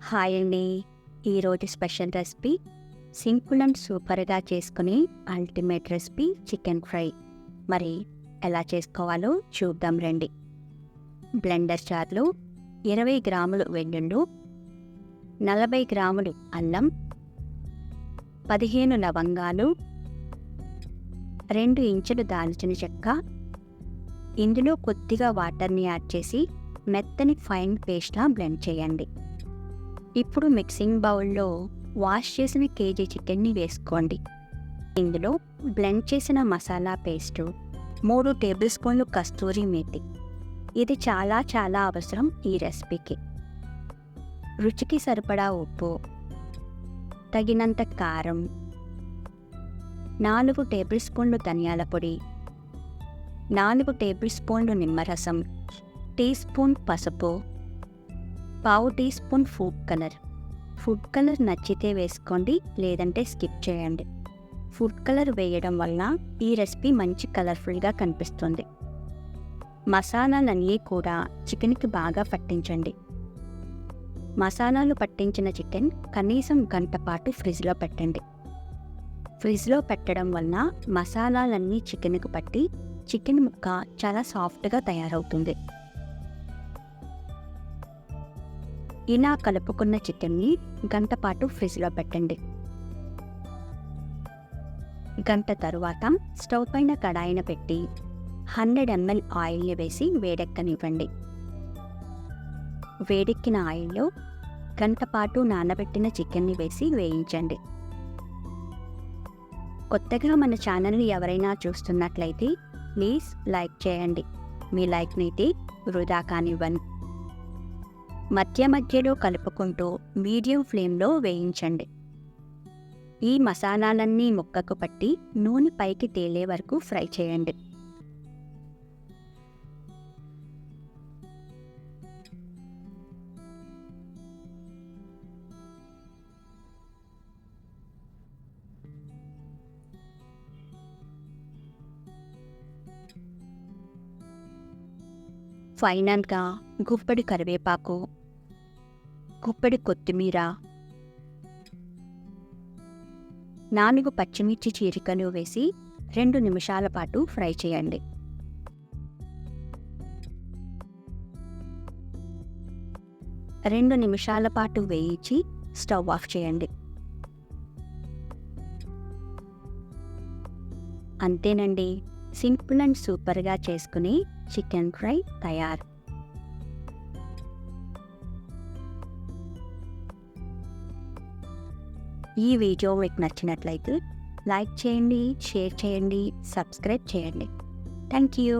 Hi అండి. ఈరోజు special recipe simple and సూపర్గా చేసుకునే అల్టిమేట్ రెసిపీ చికెన్ ఫ్రై. మరి ఎలా చేసుకోవాలో చూద్దాం రండి. బ్లెండర్ జార్లో 20 గ్రాములు వెల్లుల్లి, 40 గ్రాములు అల్లం, 15 లవంగాలు, 2 ఇంచులు దాల్చిన చెక్క, ఇందులో కొద్దిగా వాటర్ని యాడ్ చేసి మెత్తని ఫైన్ పేస్ట్లా బ్లెండ్ చేయండి. ఇప్పుడు మిక్సింగ్ బౌల్లో వాష్ చేసిన కేజీ చికెన్ని వేసుకోండి. ఇందులో బ్లెండ్ చేసిన మసాలా పేస్టు, 3 టేబుల్ స్పూన్లు కస్తూరి మేతి. ఇది చాలా చాలా అవసరం ఈ రెసిపీకి. రుచికి సరిపడా ఉప్పు, తగినంత కారం, 4 టేబుల్ స్పూన్లు ధనియాల పొడి, 4 టేబుల్ స్పూన్లు నిమ్మరసం, టీ స్పూన్ పసుపు, పావు టీ స్పూన్ ఫుడ్ కలర్ నచ్చితే వేసుకోండి, లేదంటే స్కిప్ చేయండి. ఫుడ్ కలర్ వేయడం వల్ల ఈ రెసిపీ మంచి కలర్ఫుల్గా కనిపిస్తుంది. మసాలాలన్నీ కూడా చికెన్కి బాగా పట్టించండి. మసాలాలు పట్టించిన చికెన్ కనీసం గంట పాటు ఫ్రిడ్జ్లో పెట్టండి. ఫ్రిడ్జ్లో పెట్టడం వల్ల మసాలాలన్నీ చికెన్కి పట్టి చికెన్ ముక్క చాలా సాఫ్ట్గా తయారవుతుంది. ఇలా కలుపుకున్న చికెన్ని గంట పాటు ఫ్రిడ్జ్లో పెట్టండి. గంట తరువాత స్టవ్ పైన కడాయిన పెట్టి 100 ml ఆయిల్ని వేసి వేడెక్కనివ్వండి. వేడెక్కిన ఆయిల్లో గంట పాటు నానబెట్టిన చికెన్ని వేసి వేయించండి. కొత్తగా మన ఛానల్ని ఎవరైనా చూస్తున్నట్లయితే ప్లీజ్ లైక్ చేయండి. మీ లైక్నైతే వృధా కానివ్వను. మధ్య మధ్యలో కలుపుకుంటూ మీడియం ఫ్లేమ్లో వేయించండి. ఈ మసాలాలన్నీ ముక్కకు పట్టి నూనె పైకి తేలే వరకు ఫ్రై చేయండి. ఫైనల్గా గుప్పెడి కరివేపాకు, గుప్పెడి కొత్తిమీర, 4 పచ్చిమిర్చి చీరికలు వేసి 2 నిమిషాల పాటు ఫ్రై చేయండి. రెండు నిమిషాల పాటు వేయించి స్టవ్ ఆఫ్ చేయండి. అంతేనండి, సింపుల్ అండ్ సూపర్గా చేసుకుని చికెన్ ఫ్రై తయారు. ఈ వీడియో మీకు నచ్చినట్లయితే లైక్ చేయండి, షేర్ చేయండి, సబ్స్క్రైబ్ చేయండి. Thank you.